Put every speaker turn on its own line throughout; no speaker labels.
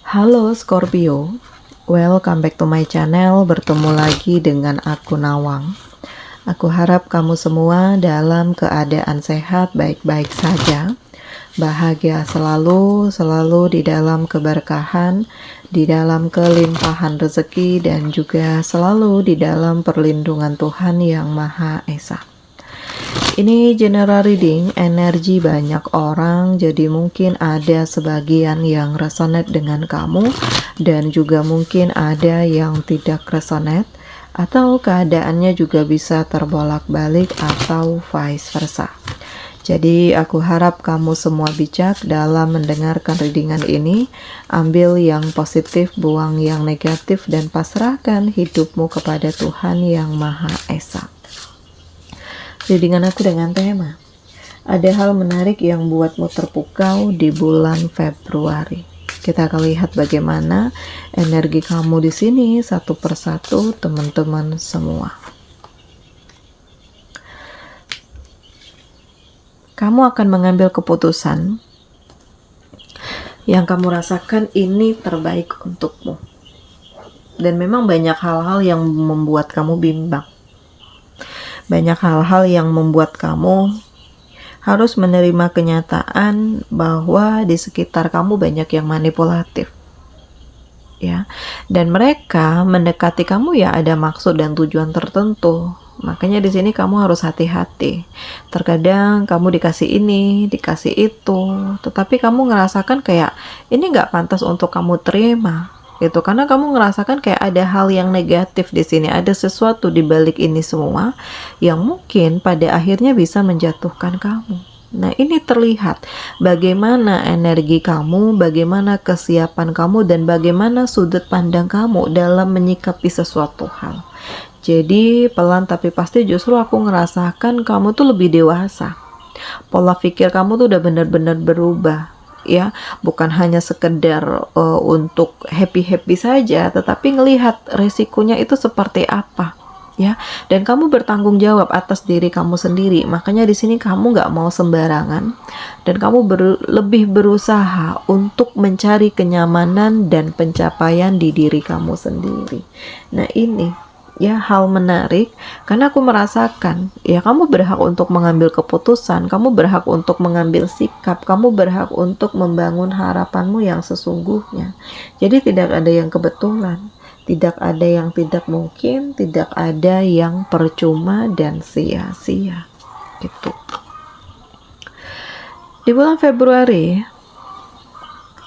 Halo Scorpio, welcome back to my channel. Bertemu lagi dengan aku Nawang. Aku harap kamu semua dalam keadaan sehat, baik-baik saja, bahagia selalu di dalam keberkahan, di dalam kelimpahan rezeki, dan juga selalu di dalam perlindungan Tuhan Yang Maha Esa. Ini general reading, energi banyak orang, jadi mungkin ada sebagian yang resonate dengan kamu dan juga mungkin ada yang tidak resonate, atau keadaannya juga bisa terbolak-balik atau vice versa. Jadi aku harap kamu semua bijak dalam mendengarkan readingan ini. Ambil yang positif, buang yang negatif, dan pasrahkan hidupmu kepada Tuhan Yang Maha Esa. Readingan aku dengan tema, ada hal menarik yang buatmu terpukau di bulan Februari. Kita akan lihat bagaimana energi kamu di sini satu persatu, teman-teman semua. Kamu akan mengambil keputusan yang kamu rasakan ini terbaik untukmu. Dan memang banyak hal-hal yang membuat kamu bimbang. Banyak hal-hal yang membuat kamu harus menerima kenyataan bahwa di sekitar kamu banyak yang manipulatif. Ya. Dan mereka mendekati kamu ya ada maksud dan tujuan tertentu. Makanya di sini kamu harus hati-hati. Terkadang kamu dikasih ini, dikasih itu, tetapi kamu ngerasakan kayak ini nggak pantas untuk kamu terima. Gitu, karena kamu ngerasakan kayak ada hal yang negatif di sini, ada sesuatu di balik ini semua yang mungkin pada akhirnya bisa menjatuhkan kamu. Nah, ini terlihat bagaimana energi kamu, bagaimana kesiapan kamu, dan bagaimana sudut pandang kamu dalam menyikapi sesuatu hal. Jadi pelan tapi pasti justru aku ngerasakan kamu tuh lebih dewasa. Pola pikir kamu tuh udah benar-benar berubah. Ya, bukan hanya sekedar untuk happy-happy saja, tetapi ngelihat resikonya itu seperti apa, ya. Dan kamu bertanggung jawab atas diri kamu sendiri. Makanya di sini kamu nggak mau sembarangan, dan kamu lebih berusaha untuk mencari kenyamanan dan pencapaian di diri kamu sendiri. Nah, ini ya hal menarik, karena aku merasakan ya kamu berhak untuk mengambil keputusan, kamu berhak untuk mengambil sikap, kamu berhak untuk membangun harapanmu yang sesungguhnya. Jadi tidak ada yang kebetulan, tidak ada yang tidak mungkin, tidak ada yang percuma dan sia-sia gitu. Di bulan Februari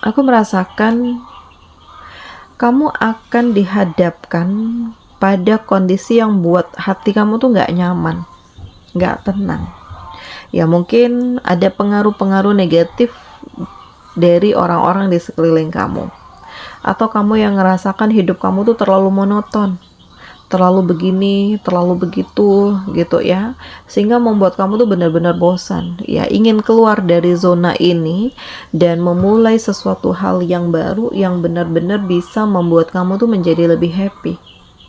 aku merasakan kamu akan dihadapkan pada kondisi yang buat hati kamu tuh nggak nyaman, nggak tenang. Ya mungkin ada pengaruh-pengaruh negatif dari orang-orang di sekeliling kamu. Atau kamu yang ngerasakan hidup kamu tuh terlalu monoton, terlalu begini, terlalu begitu gitu ya. Sehingga membuat kamu tuh benar-benar bosan. Ya ingin keluar dari zona ini dan memulai sesuatu hal yang baru yang benar-benar bisa membuat kamu tuh menjadi lebih happy.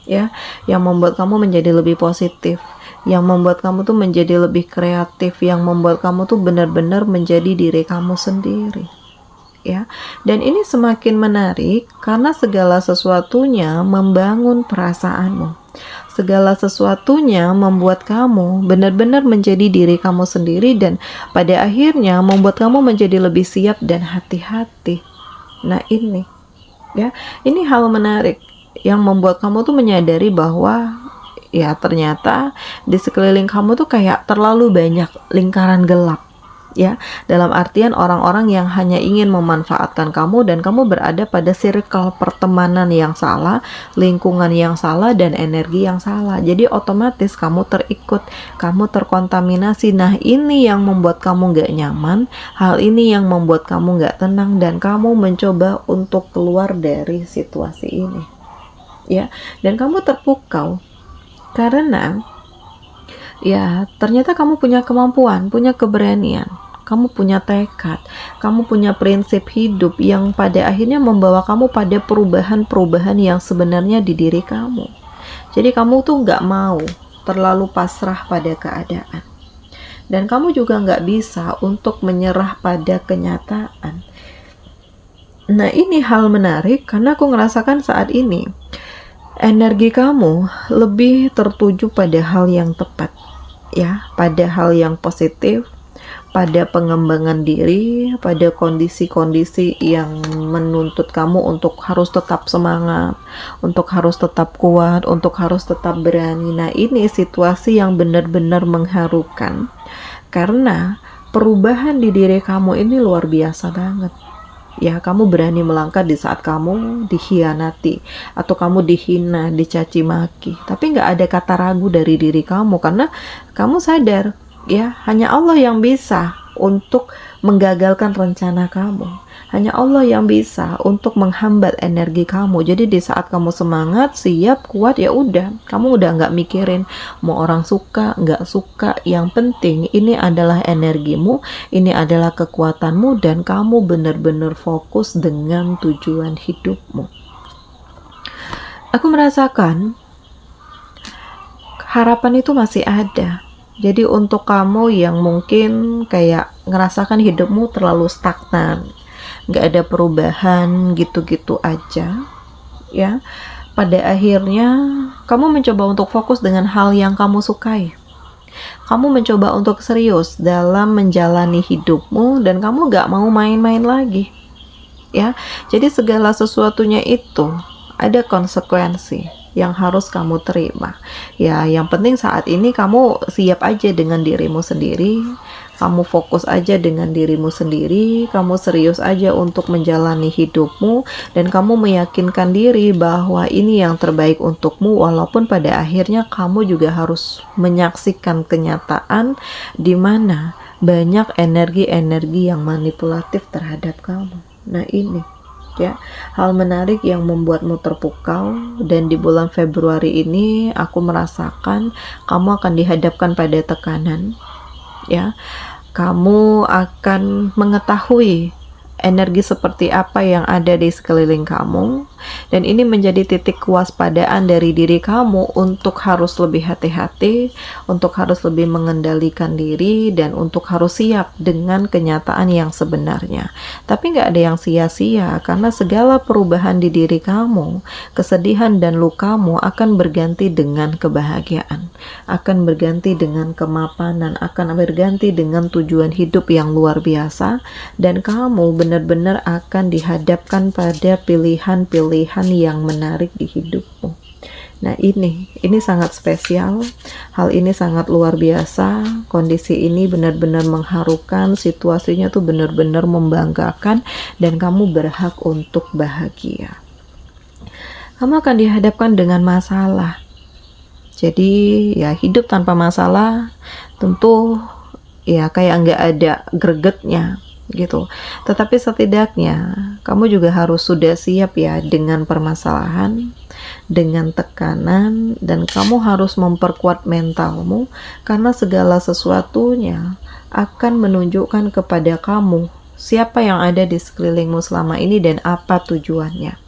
Ya, yang membuat kamu menjadi lebih positif, yang membuat kamu tuh menjadi lebih kreatif, yang membuat kamu tuh benar-benar menjadi diri kamu sendiri. Ya, dan ini semakin menarik karena segala sesuatunya membangun perasaanmu. Segala sesuatunya membuat kamu benar-benar menjadi diri kamu sendiri dan pada akhirnya membuat kamu menjadi lebih siap dan hati-hati. Nah, ini ya, ini hal menarik yang membuat kamu tuh menyadari bahwa ya ternyata di sekeliling kamu tuh kayak terlalu banyak lingkaran gelap, ya, dalam artian orang-orang yang hanya ingin memanfaatkan kamu dan kamu berada pada circle pertemanan yang salah, lingkungan yang salah, dan energi yang salah. Jadi otomatis kamu terikut, kamu terkontaminasi. Nah, ini yang membuat kamu gak nyaman, hal ini yang membuat kamu gak tenang, dan kamu mencoba untuk keluar dari situasi ini. Ya, dan kamu terpukau karena ya ternyata kamu punya kemampuan, punya keberanian, kamu punya tekad, kamu punya prinsip hidup yang pada akhirnya membawa kamu pada perubahan-perubahan yang sebenarnya di diri kamu. Jadi kamu tuh nggak mau terlalu pasrah pada keadaan, dan kamu juga nggak bisa untuk menyerah pada kenyataan. Nah, ini hal menarik karena aku ngerasakan saat ini energi kamu lebih tertuju pada hal yang tepat, ya, pada hal yang positif, pada pengembangan diri, pada kondisi-kondisi yang menuntut kamu untuk harus tetap semangat, untuk harus tetap kuat, untuk harus tetap berani. Nah, ini situasi yang benar-benar mengharukan karena perubahan di diri kamu ini luar biasa banget. Ya, kamu berani melangkah di saat kamu dikhianati atau kamu dihina, dicaci maki. Tapi nggak ada kata ragu dari diri kamu karena kamu sadar, ya, hanya Allah yang bisa untuk menggagalkan rencana kamu. Hanya Allah yang bisa untuk menghambat energi kamu. Jadi di saat kamu semangat, siap, kuat, ya udah, kamu udah nggak mikirin mau orang suka, nggak suka. Yang penting ini adalah energimu, ini adalah kekuatanmu, dan kamu benar-benar fokus dengan tujuan hidupmu. Aku merasakan harapan itu masih ada. Jadi untuk kamu yang mungkin kayak ngerasakan hidupmu terlalu stagnan, nggak ada perubahan gitu-gitu aja, ya, pada akhirnya kamu mencoba untuk fokus dengan hal yang kamu sukai. Kamu mencoba untuk serius dalam menjalani hidupmu dan kamu nggak mau main-main lagi, ya. Jadi segala sesuatunya itu ada konsekuensi yang harus kamu terima. Ya, yang penting saat ini kamu siap aja dengan dirimu sendiri, kamu fokus aja dengan dirimu sendiri, kamu serius aja untuk menjalani hidupmu, dan kamu meyakinkan diri bahwa ini yang terbaik untukmu, walaupun pada akhirnya kamu juga harus menyaksikan kenyataan di mana banyak energi-energi yang manipulatif terhadap kamu. Nah, ini, ya, hal menarik yang membuatmu terpukau. Dan di bulan Februari ini aku merasakan kamu akan dihadapkan pada tekanan, ya. Kamu akan mengetahui energi seperti apa yang ada di sekeliling kamu, dan ini menjadi titik kewaspadaan dari diri kamu untuk harus lebih hati-hati, untuk harus lebih mengendalikan diri, dan untuk harus siap dengan kenyataan yang sebenarnya. Tapi nggak ada yang sia-sia karena segala perubahan di diri kamu, kesedihan dan lukamu akan berganti dengan kebahagiaan, akan berganti dengan kemapanan, akan berganti dengan tujuan hidup yang luar biasa, dan kamu benar-benar akan dihadapkan pada pilihan-pilihan yang menarik di hidupmu. Nah, ini sangat spesial, hal ini sangat luar biasa, kondisi ini benar-benar mengharukan, situasinya tuh benar-benar membanggakan, dan kamu berhak untuk bahagia. Kamu akan dihadapkan dengan masalah. Jadi ya, hidup tanpa masalah tentu ya kayak nggak ada gregetnya gitu. Tetapi setidaknya kamu juga harus sudah siap ya dengan permasalahan, dengan tekanan, dan kamu harus memperkuat mentalmu karena segala sesuatunya akan menunjukkan kepada kamu siapa yang ada di sekelilingmu selama ini dan apa tujuannya.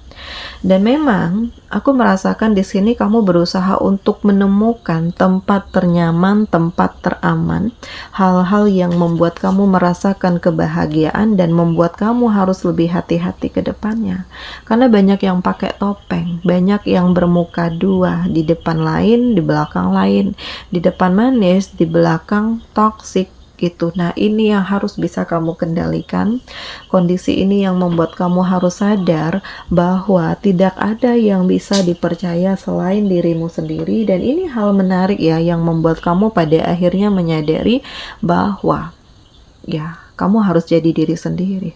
Dan memang aku merasakan di sini kamu berusaha untuk menemukan tempat ternyaman, tempat teraman, hal-hal yang membuat kamu merasakan kebahagiaan dan membuat kamu harus lebih hati-hati ke depannya. Karena banyak yang pakai topeng, banyak yang bermuka dua, di depan lain, di belakang lain, di depan manis, di belakang toksik gitu. Nah, ini yang harus bisa kamu kendalikan. Kondisi ini yang membuat kamu harus sadar bahwa tidak ada yang bisa dipercaya selain dirimu sendiri, dan ini hal menarik ya yang membuat kamu pada akhirnya menyadari bahwa ya, kamu harus jadi diri sendiri.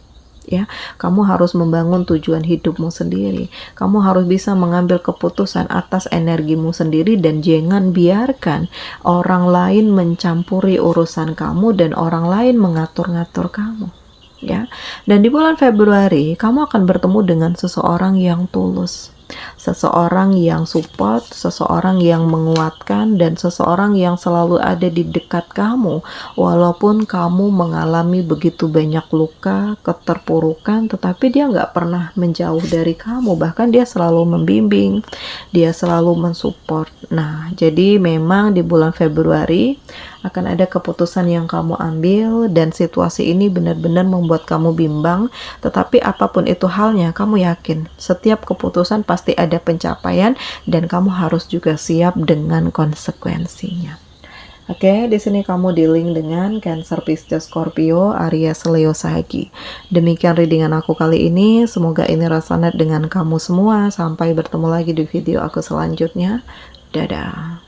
Ya, kamu harus membangun tujuan hidupmu sendiri. Kamu harus bisa mengambil keputusan atas energimu sendiri dan jangan biarkan orang lain mencampuri urusan kamu dan orang lain mengatur-ngatur kamu. Ya, dan di bulan Februari kamu akan bertemu dengan seseorang yang tulus, seseorang yang support, seseorang yang menguatkan, dan seseorang yang selalu ada di dekat kamu walaupun kamu mengalami begitu banyak luka, keterpurukan, tetapi dia nggak pernah menjauh dari kamu, bahkan dia selalu membimbing, dia selalu mensupport. Nah, jadi memang di bulan Februari akan ada keputusan yang kamu ambil dan situasi ini benar-benar membuat kamu bimbang, tetapi apapun itu halnya, kamu yakin setiap keputusan pasti ada pencapaian dan kamu harus juga siap dengan konsekuensinya. Oke, di sini kamu dealing dengan Cancer, Pisces, Scorpio, Aries, Leo, Sagi. Demikian readingan aku kali ini. Semoga ini resonate dengan kamu semua. Sampai bertemu lagi di video aku selanjutnya. Dadah.